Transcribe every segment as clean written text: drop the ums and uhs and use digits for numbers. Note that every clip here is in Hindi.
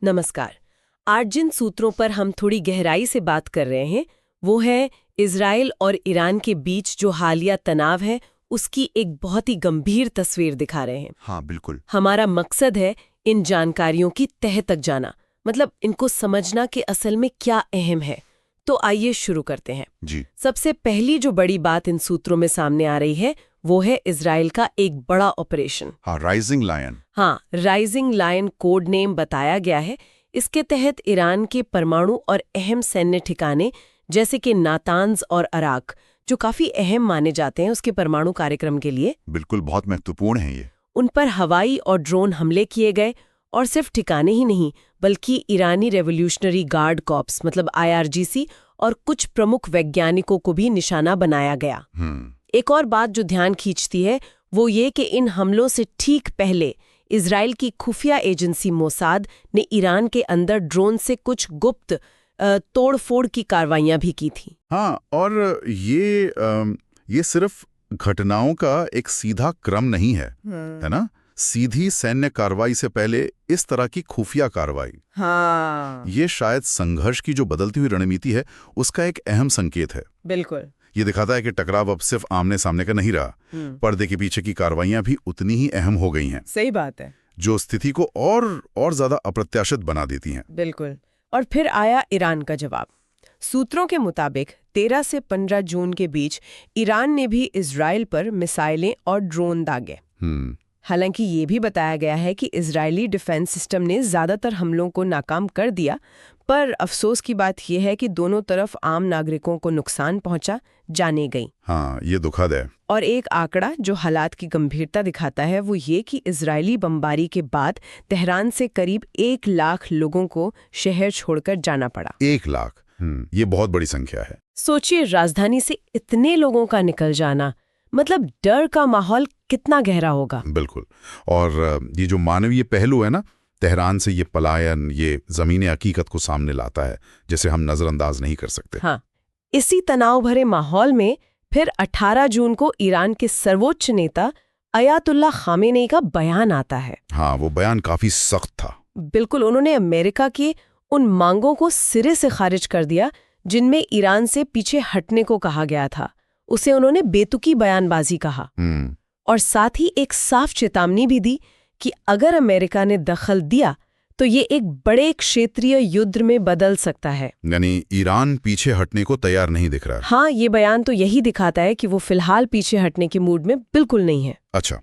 नमस्कार। आज जिन सूत्रों पर हम थोड़ी गहराई से बात कर रहे हैं वो है इजराइल और ईरान के बीच जो हालिया तनाव है उसकी एक बहुत ही गंभीर तस्वीर दिखा रहे हैं। हाँ बिल्कुल। हमारा मकसद है इन जानकारियों की तह तक जाना, मतलब इनको समझना कि असल में क्या अहम है। तो आइए शुरू करते हैं जी। सबसे पहली जो बड़ी बात इन सूत्रों में सामने आ रही है वो है इजराइल का एक बड़ा ऑपरेशन। हाँ, राइजिंग लायन। हाँ, राइजिंग लायन कोड नेम बताया गया है। इसके तहत ईरान के परमाणु और अहम सैन्य ठिकाने जैसे कि नातांज और अराक, जो काफी अहम माने जाते हैं उसके परमाणु कार्यक्रम के लिए, बिल्कुल बहुत महत्वपूर्ण है ये। उन पर हवाई और ड्रोन हमले किए गए। और सिर्फ ठिकाने ही नहीं बल्कि ईरानी रेवोल्यूशनरी गार्ड कॉर्प्स मतलब IRGC और कुछ प्रमुख वैज्ञानिकों को भी निशाना बनाया गया। एक और बात जो ध्यान खींचती है वो ये कि इन हमलों से ठीक पहले इजराइल की खुफिया एजेंसी मोसाद ने ईरान के अंदर ड्रोन से कुछ गुप्त तोड़फोड़ की कार्रवाइयां भी की थी। हाँ, और ये सिर्फ घटनाओं का एक सीधा क्रम नहीं है, है ना? सीधी सैन्य कार्रवाई से पहले इस तरह की खुफिया कार्रवाई, हाँ, ये शायद संघर्ष की जो बदलती हुई रणनीति है उसका एक अहम संकेत है। बिल्कुल। ये दिखाता है कि टकराव अब सिर्फ आमने सामने का नहीं रहा, पर्दे के पीछे की कार्रवाइयां भी उतनी ही अहम हो गई हैं। सही बात है, जो स्थिति को और ज्यादा अप्रत्याशित बना देती हैं। बिल्कुल। और फिर आया ईरान का जवाब। सूत्रों के मुताबिक 13 से 15 जून के बीच ईरान ने भी इजराइल पर मिसाइलें और ड्रोन दागे। हालांकि ये भी बताया गया है कि इजरायली डिफेंस सिस्टम ने ज्यादातर हमलों को नाकाम कर दिया, पर अफसोस की बात यह है कि दोनों तरफ आम नागरिकों को नुकसान पहुंचा जाने गई। हाँ, ये दुखद है। और एक आंकड़ा जो हालात की गंभीरता दिखाता है वो ये कि इजरायली बमबारी के बाद तेहरान से करीब 1 लाख लोगों को शहर छोड़कर जाना पड़ा। 1 लाख, ये बहुत बड़ी संख्या है। सोचिए, राजधानी से इतने लोगों का निकल जाना, मतलब डर का माहौल कितना गहरा होगा। बिल्कुल। और ये जो मानवीय पहलू है ना, तेहरान से ये पलायन, ये ज़मीनी हकीकत को सामने लाता है जिसे हम नजरअंदाज नहीं कर सकते। हाँ, इसी तनाव भरे माहौल में फिर 18 जून को ईरान के सर्वोच्च नेता अयातुल्ला खामेनेई का बयान आता है। हाँ, वो बयान काफी सख्त था। बिल्कुल, उन्होंने अमेरिका की उन मांगों को सिरे से खारिज कर दिया जिनमें ईरान से पीछे हटने को कहा गया था। उसे उन्होंने बेतुकी बयानबाजी कहा। और साथ ही एक साफ चेतावनी भी दी कि अगर अमेरिका ने दखल दिया तो ये एक बड़े क्षेत्रीय युद्ध में बदल सकता है। यानी ईरान पीछे हटने को तैयार नहीं दिख रहा है। हाँ, ये बयान तो यही दिखाता है कि वो फिलहाल पीछे हटने के मूड में बिल्कुल नहीं है। अच्छा,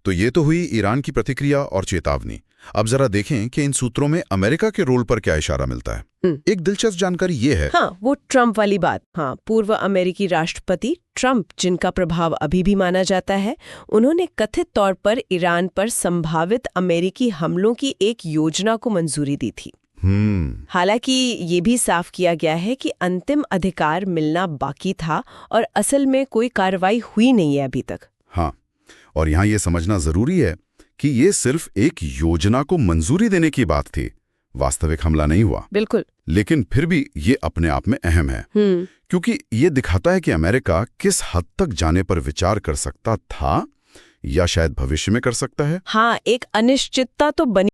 तो ये तो हुई ईरान की प्रतिक्रिया और चेतावनी। अब जरा देखें कि इन सूत्रों में अमेरिका के रोल पर क्या इशारा मिलता है। एक दिलचस्प जानकारी ये है। हाँ, वो ट्रंप वाली बात। हाँ, पूर्व अमेरिकी राष्ट्रपति ट्रंप, जिनका प्रभाव अभी भी माना जाता है, उन्होंने कथित तौर पर ईरान पर संभावित अमेरिकी हमलों की एक योजना को मंजूरी दी थी। हालांकि ये भी साफ किया गया है कि अंतिम अधिकार मिलना बाकी था और असल में कोई कार्रवाई हुई नहीं है अभी तक। हाँ, और यहाँ ये समझना जरूरी है कि ये सिर्फ एक योजना को मंजूरी देने की बात थी, वास्तविक हमला नहीं हुआ। बिल्कुल। लेकिन फिर भी ये अपने आप में अहम है, क्योंकि ये दिखाता है कि अमेरिका किस हद तक जाने पर विचार कर सकता था या शायद भविष्य में कर सकता है। हाँ, एक अनिश्चितता तो बनी